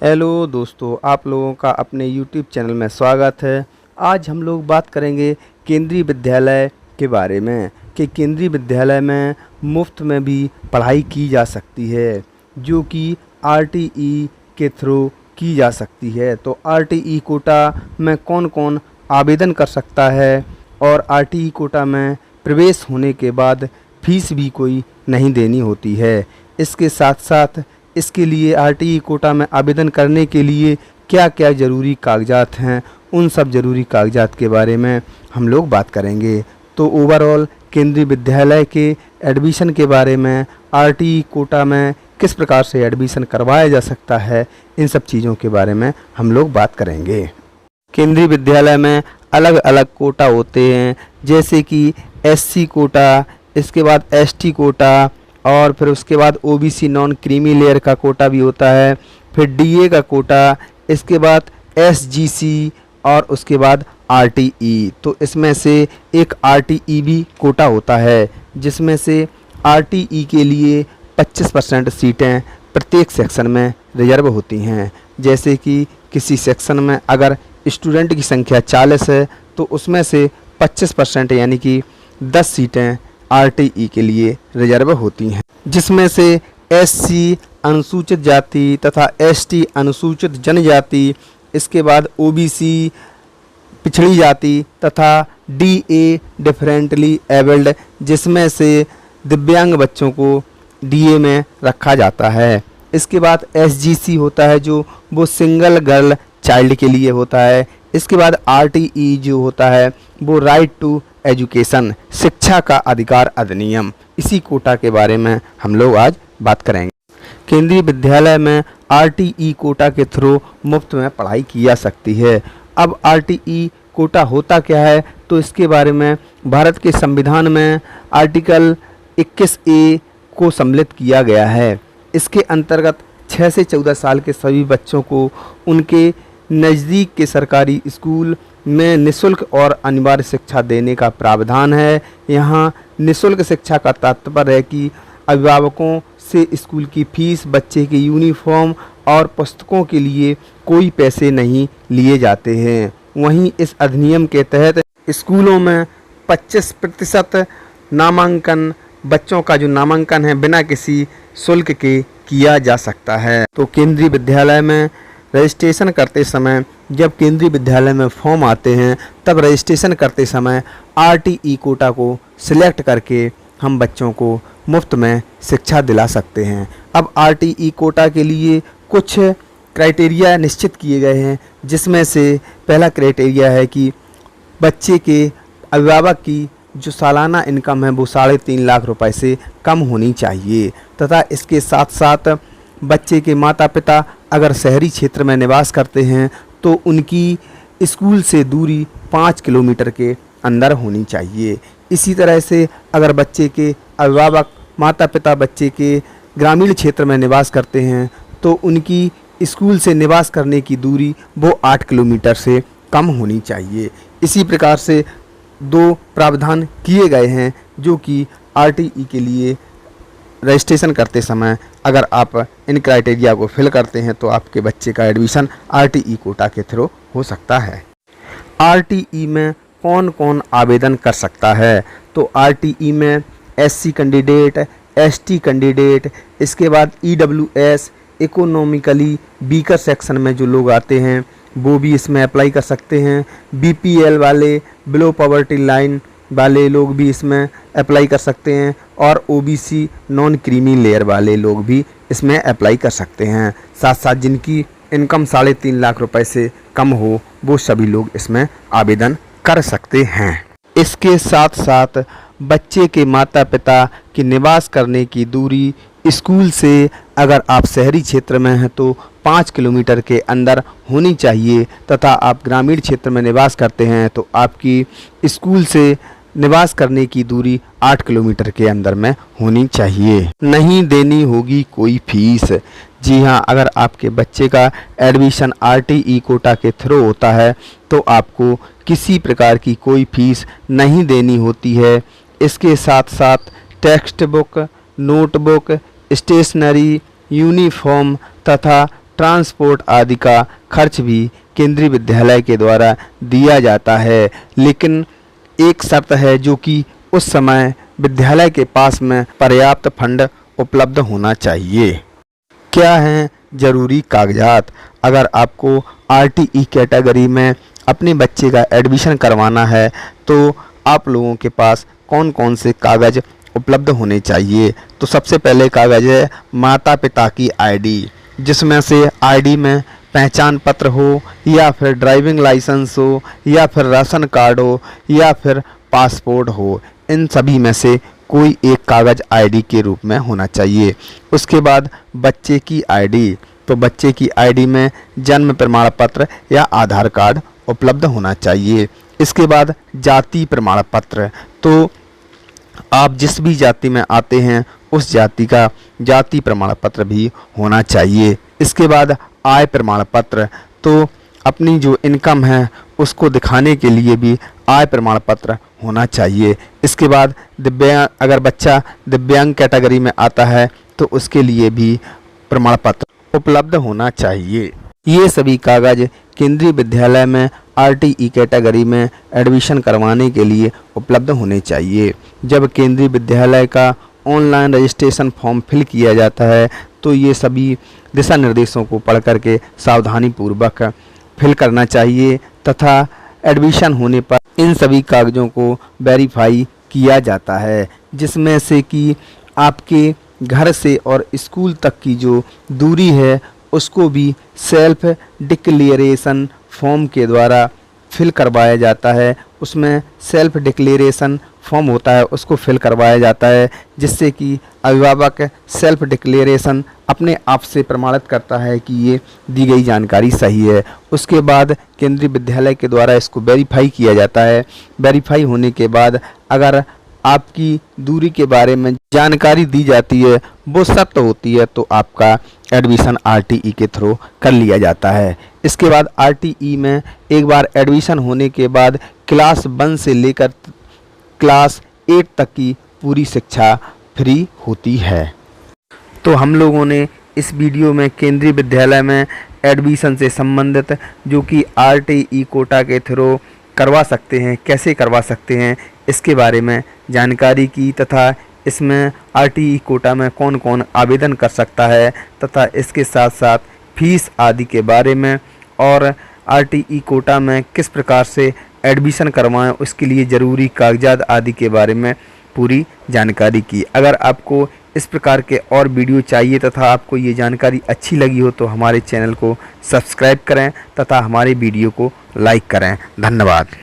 Hello दोस्तों, आप लोगों का अपने YouTube चैनल में स्वागत है। आज हम लोग बात करेंगे केंद्रीय विद्यालय के बारे में कि केंद्रीय विद्यालय में मुफ्त में भी पढ़ाई की जा सकती है, जो कि RTE के थ्रू की जा सकती है। तो RTE कोटा में कौन कौन आवेदन कर सकता है और RTE कोटा में प्रवेश होने के बाद फीस भी कोई नहीं देनी होती है। इसके साथ साथ इसके लिए RTE कोटा में आवेदन करने के लिए क्या क्या ज़रूरी कागजात हैं, उन सब ज़रूरी कागजात के बारे में हम लोग बात करेंगे। तो ओवरऑल केंद्रीय विद्यालय के एडमिशन के बारे में, RTE कोटा में किस प्रकार से एडमिशन करवाया जा सकता है, इन सब चीज़ों के बारे में हम लोग बात करेंगे। केंद्रीय विद्यालय में अलग अलग कोटा होते हैं, जैसे कि SC कोटा, इसके बाद ST कोटा और फिर उसके बाद OBC नॉन क्रीमी लेयर का कोटा भी होता है, फिर DA का कोटा, इसके बाद SGC और उसके बाद RTE। तो इसमें से एक RTE भी कोटा होता है, जिसमें से RTE के लिए 25% सीटें प्रत्येक सेक्शन में रिजर्व होती हैं। जैसे कि किसी सेक्शन में अगर स्टूडेंट की संख्या 40 है तो उसमें से 25% यानी कि 10 सीटें RTE के लिए रिजर्व होती हैं, जिसमें से SC अनुसूचित जाति तथा ST अनुसूचित जनजाति, इसके बाद OBC पिछड़ी जाति तथा DA डिफरेंटली एबल्ड, जिसमें से दिव्यांग बच्चों को DA में रखा जाता है। इसके बाद SGC होता है जो वो सिंगल गर्ल चाइल्ड के लिए होता है। इसके बाद RTE जो होता है वो राइट टू एजुकेशन, शिक्षा का अधिकार अधिनियम, इसी कोटा के बारे में हम लोग आज बात करेंगे। केंद्रीय विद्यालय में RTE कोटा के थ्रू मुफ्त में पढ़ाई की जा सकती है। अब RTE कोटा होता क्या है, तो इसके बारे में भारत के संविधान में आर्टिकल 21A को सम्मिलित किया गया है। इसके अंतर्गत 6 से 14 साल के सभी बच्चों को उनके नज़दीक के सरकारी स्कूल में निःशुल्क और अनिवार्य शिक्षा देने का प्रावधान है। यहाँ निःशुल्क शिक्षा का तात्पर्य है कि अभिभावकों से स्कूल की फीस, बच्चे के यूनिफॉर्म और पुस्तकों के लिए कोई पैसे नहीं लिए जाते हैं। वहीं इस अधिनियम के तहत स्कूलों में 25% नामांकन, बच्चों का जो नामांकन है बिना किसी शुल्क के किया जा सकता है। तो केंद्रीय विद्यालय में रजिस्ट्रेशन करते समय, जब केंद्रीय विद्यालय में फॉर्म आते हैं तब रजिस्ट्रेशन करते समय RTE कोटा को सिलेक्ट करके हम बच्चों को मुफ्त में शिक्षा दिला सकते हैं। अब RTE कोटा के लिए कुछ क्राइटेरिया निश्चित किए गए हैं, जिसमें से पहला क्राइटेरिया है कि बच्चे के अभिभावक की जो सालाना इनकम है वो 3.5 लाख रुपए से कम होनी चाहिए, तथा इसके साथ साथ बच्चे के माता पिता अगर शहरी क्षेत्र में निवास करते हैं तो उनकी स्कूल से दूरी 5 किलोमीटर के अंदर होनी चाहिए। इसी तरह से अगर बच्चे के अभिभावक माता पिता बच्चे के ग्रामीण क्षेत्र में निवास करते हैं तो उनकी स्कूल से निवास करने की दूरी वो 8 किलोमीटर से कम होनी चाहिए। इसी प्रकार से 2 प्रावधान किए गए हैं जो कि RTE के लिए रजिस्ट्रेशन करते समय अगर आप इन क्राइटेरिया को फिल करते हैं तो आपके बच्चे का एडमिशन RTE कोटा के थ्रू हो सकता है। RTE में कौन कौन आवेदन कर सकता है, तो RTE में SC कैंडिडेट, ST कैंडिडेट, इसके बाद EWS इकोनॉमिकली वीकर सेक्शन में जो लोग आते हैं वो भी इसमें अप्लाई कर सकते हैं। BPL वाले, बिलो पॉवर्टी लाइन वाले लोग भी इसमें अप्लाई कर सकते हैं और OBC नॉन क्रीमी लेयर वाले लोग भी इसमें अप्लाई कर सकते हैं। साथ साथ जिनकी इनकम 3.5 लाख रुपए से कम हो वो सभी लोग इसमें आवेदन कर सकते हैं। इसके साथ साथ बच्चे के माता पिता की निवास करने की दूरी स्कूल से अगर आप शहरी क्षेत्र में हैं तो 5 किलोमीटर के अंदर होनी चाहिए, तथा आप ग्रामीण क्षेत्र में निवास करते हैं तो आपकी स्कूल से निवास करने की दूरी 8 किलोमीटर के अंदर में होनी चाहिए। नहीं देनी होगी कोई फीस। जी हाँ, अगर आपके बच्चे का एडमिशन RTE कोटा के थ्रू होता है तो आपको किसी प्रकार की कोई फीस नहीं देनी होती है। इसके साथ साथ textbook, notebook, stationery, uniform तथा ट्रांसपोर्ट आदि का खर्च भी केंद्रीय विद्यालय के द्वारा दिया जाता है। लेकिन एक शर्त है जो कि उस समय विद्यालय के पास में पर्याप्त फंड उपलब्ध होना चाहिए। क्या हैं ज़रूरी कागजात? अगर आपको RTE कैटेगरी में अपने बच्चे का एडमिशन करवाना है तो आप लोगों के पास कौन कौन से कागज़ उपलब्ध होने चाहिए? तो सबसे पहले कागज़ है माता पिता की ID, जिसमें से ID में पहचान पत्र हो या फिर ड्राइविंग लाइसेंस हो या फिर राशन कार्ड हो या फिर पासपोर्ट हो। इन सभी में से कोई एक कागज़ ID के रूप में होना चाहिए। उसके बाद बच्चे की ID, तो बच्चे की ID में जन्म प्रमाण पत्र या आधार कार्ड उपलब्ध होना चाहिए। इसके बाद जाति प्रमाण पत्र, तो आप जिस भी जाति में आते हैं उस जाति का जाति प्रमाण पत्र भी होना चाहिए। इसके बाद आय प्रमाण पत्र, तो अपनी जो इनकम है उसको दिखाने के लिए भी आय प्रमाण पत्र होना चाहिए। इसके बाद दिव्यांग, अगर बच्चा दिव्यांग कैटेगरी में आता है तो उसके लिए भी प्रमाण पत्र उपलब्ध होना चाहिए। ये सभी कागज़ केंद्रीय विद्यालय में RTE कैटेगरी में एडमिशन करवाने के लिए उपलब्ध होने चाहिए। जब केंद्रीय विद्यालय का ऑनलाइन रजिस्ट्रेशन फॉर्म फिल किया जाता है तो ये सभी दिशा निर्देशों को पढ़ करके सावधानीपूर्वक फिल करना चाहिए तथा एडमिशन होने पर इन सभी कागज़ों को वेरीफाई किया जाता है, जिसमें से कि आपके घर से और स्कूल तक की जो दूरी है उसको भी सेल्फ डिक्लेरेशन फॉर्म के द्वारा फिल करवाया जाता है। उसमें सेल्फ डिक्लेरेशन फॉर्म होता है, उसको फिल करवाया जाता है, जिससे कि अभिभावक सेल्फ डिक्लेरेशन अपने आप से प्रमाणित करता है कि ये दी गई जानकारी सही है। उसके बाद केंद्रीय विद्यालय के द्वारा इसको वेरीफाई किया जाता है। वेरीफाई होने के बाद अगर आपकी दूरी के बारे में जानकारी दी जाती है, वो सत्य होती है, तो आपका एडमिशन RTE के थ्रू कर लिया जाता है। इसके बाद RTE में एक बार एडमिशन होने के बाद क्लास 1 से लेकर क्लास 8 तक की पूरी शिक्षा फ्री होती है। तो हम लोगों ने इस वीडियो में केंद्रीय विद्यालय में एडमिशन से संबंधित जो कि RTE कोटा के थ्रू करवा सकते हैं, कैसे करवा सकते हैं, इसके बारे में जानकारी की तथा इसमें RTE कोटा में कौन कौन आवेदन कर सकता है तथा इसके साथ साथ फीस आदि के बारे में और RTE कोटा में किस प्रकार से एडमिशन करवाएं उसके लिए ज़रूरी कागजात आदि के बारे में पूरी जानकारी की। अगर आपको इस प्रकार के और वीडियो चाहिए तथा आपको ये जानकारी अच्छी लगी हो तो हमारे चैनल को सब्सक्राइब करें तथा हमारे वीडियो को लाइक करें। धन्यवाद।